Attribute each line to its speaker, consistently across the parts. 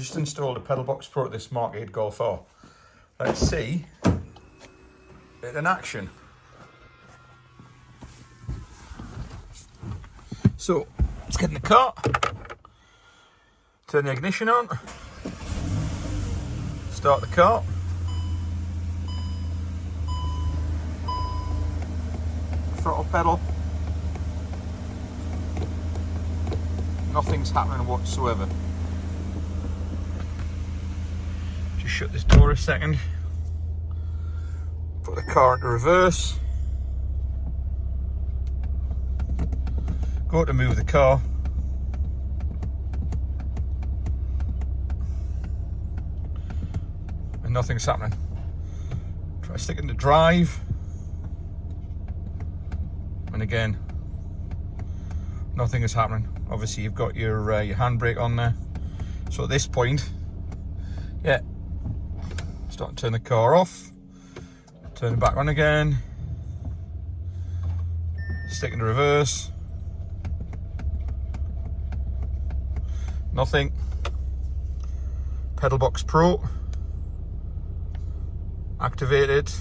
Speaker 1: just installed a Pedalbox Pro to this MK8 Golf R. Let's see it in action. So let's get in the car, turn the ignition on, start the car. Throttle pedal. Nothing's happening whatsoever. Just shut this door a second. Put the car into reverse. Go to move the car. And nothing's happening. Try sticking to drive. And again, nothing is happening. Obviously you've got your handbrake on there. So at this point, yeah, start to turn the car off, turn it back on again, stick into reverse, nothing. Pedalbox Pro activated.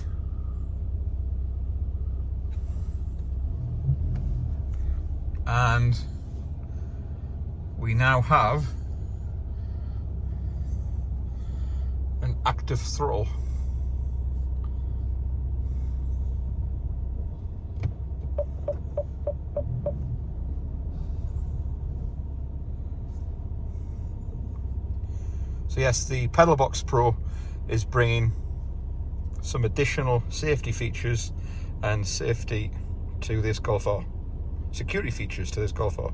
Speaker 1: And we now have an active throttle. So yes, the Pedalbox Pro is bringing some additional safety features and safety to this Golf R. Security features to this Golf R.